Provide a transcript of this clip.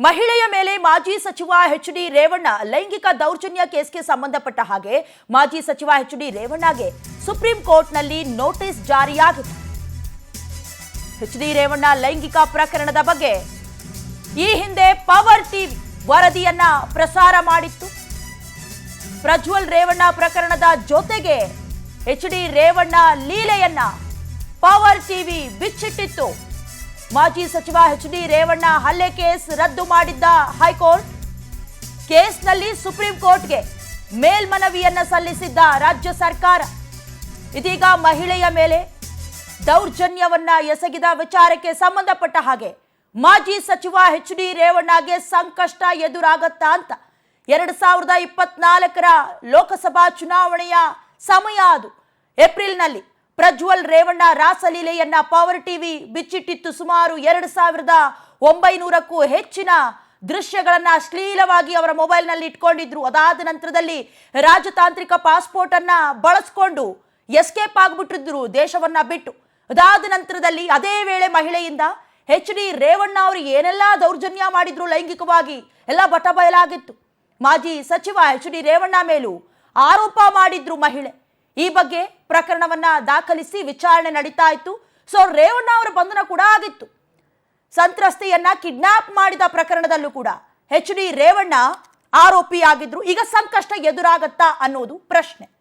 ಮಹಿಳೆಯ ಮೇಲೆ ಮಾಜಿ ಸಚಿವ ಎಚ್.ಡಿ. ರೇವಣ್ಣ ಲೈಂಗಿಕ ದೌರ್ಜನ್ಯ ಕೇಸ್ಗೆ ಸಂಬಂಧಪಟ್ಟ ಹಾಗೆ ಮಾಜಿ ಸಚಿವ ಎಚ್.ಡಿ. ರೇವಣ್ಣಗೆ ಸುಪ್ರೀಂ ಕೋರ್ಟ್ನಲ್ಲಿ ನೋಟಿಸ್ ಜಾರಿಯಾಗಿದೆ. ಎಚ್.ಡಿ. ರೇವಣ್ಣ ಲೈಂಗಿಕ ಪ್ರಕರಣದ ಬಗ್ಗೆ ಈ ಹಿಂದೆ ಪವರ್ ಟಿವಿ ವರದಿಯನ್ನ ಪ್ರಸಾರ ಮಾಡಿತ್ತು. ಪ್ರಜ್ವಲ್ ರೇವಣ್ಣ ಪ್ರಕರಣದ ಜೊತೆಗೆ ಎಚ್.ಡಿ. ರೇವಣ್ಣ ಲೀಲೆಯನ್ನ ಪವರ್ ಟಿವಿ ಬಿಚ್ಚಿಟ್ಟಿತ್ತು. ಮಾಜಿ ಸಚಿವ ಎಚ್.ಡಿ. ರೇವಣ್ಣ ಹಲ್ಲೆ ಕೇಸ್ ರದ್ದು ಮಾಡಿದ್ದ ಹೈಕೋರ್ಟ್ ಕೇಸ್ನಲ್ಲಿ ಸುಪ್ರೀಂ ಕೋರ್ಟ್ಗೆ ಮೇಲ್ಮನವಿಯನ್ನ ಸಲ್ಲಿಸಿದ್ದ ರಾಜ್ಯ ಸರ್ಕಾರ ಇದೀಗ ಮಹಿಳೆಯ ಮೇಲೆ ದೌರ್ಜನ್ಯವನ್ನ ಎಸಗಿದ ವಿಚಾರಕ್ಕೆ ಸಂಬಂಧಪಟ್ಟ ಹಾಗೆ ಮಾಜಿ ಸಚಿವ ಎಚ್.ಡಿ. ರೇವಣ್ಣಗೆ ಸಂಕಷ್ಟ ಎದುರಾಗತ್ತಾ ಅಂತ 2024ರ ಲೋಕಸಭಾ ಚುನಾವಣೆಯ ಸಮಯ ಅದು. ಏಪ್ರಿಲ್ನಲ್ಲಿ ಪ್ರಜ್ವಲ್ ರೇವಣ್ಣ ರಾಸಲೀಲೆಯನ್ನ ಪವರ್ ಟಿವಿ ಬಿಚ್ಚಿಟ್ಟಿತ್ತು. ಸುಮಾರು 2900ಕ್ಕೂ ಹೆಚ್ಚಿನ ದೃಶ್ಯಗಳನ್ನ ಅಶ್ಲೀಲವಾಗಿ ಅವರ ಮೊಬೈಲ್ನಲ್ಲಿ ಇಟ್ಕೊಂಡಿದ್ರು. ಅದಾದ ನಂತರದಲ್ಲಿ ರಾಜತಾಂತ್ರಿಕ ಪಾಸ್ಪೋರ್ಟ್ ಅನ್ನ ಬಳಸ್ಕೊಂಡು ಎಸ್ಕೇಪ್ ಆಗ್ಬಿಟ್ಟಿದ್ರು ದೇಶವನ್ನ ಬಿಟ್ಟು. ಅದಾದ ನಂತರದಲ್ಲಿ ಅದೇ ವೇಳೆ ಮಹಿಳೆಯಿಂದ ಎಚ್.ಡಿ. ರೇವಣ್ಣ ಅವರು ಏನೆಲ್ಲ ದೌರ್ಜನ್ಯ ಮಾಡಿದ್ರು ಲೈಂಗಿಕವಾಗಿ ಎಲ್ಲ ಬಟಬಯಲಾಗಿತ್ತು. ಮಾಜಿ ಸಚಿವ ಎಚ್.ಡಿ. ರೇವಣ್ಣ ಮೇಲೂ ಆರೋಪ ಮಾಡಿದ್ರು ಮಹಿಳೆ. ಈ ಬಗ್ಗೆ ಪ್ರಕರಣವನ್ನ ದಾಖಲಿಸಿ ವಿಚಾರಣೆ ನಡೀತಾ ಇತ್ತು. ಸೊ ರೇವಣ್ಣ ಅವರ ಬಂಧನ ಕೂಡ ಆಗಿತ್ತು. ಸಂತ್ರಸ್ತೆಯನ್ನ ಕಿಡ್ನಾಪ್ ಮಾಡಿದ ಪ್ರಕರಣದಲ್ಲೂ ಕೂಡ ಎಚ್.ಡಿ. ರೇವಣ್ಣ ಆರೋಪಿಯಾಗಿದ್ರು. ಈಗ ಸಂಕಷ್ಟ ಎದುರಾಗತ್ತಾ ಅನ್ನೋದು ಪ್ರಶ್ನೆ.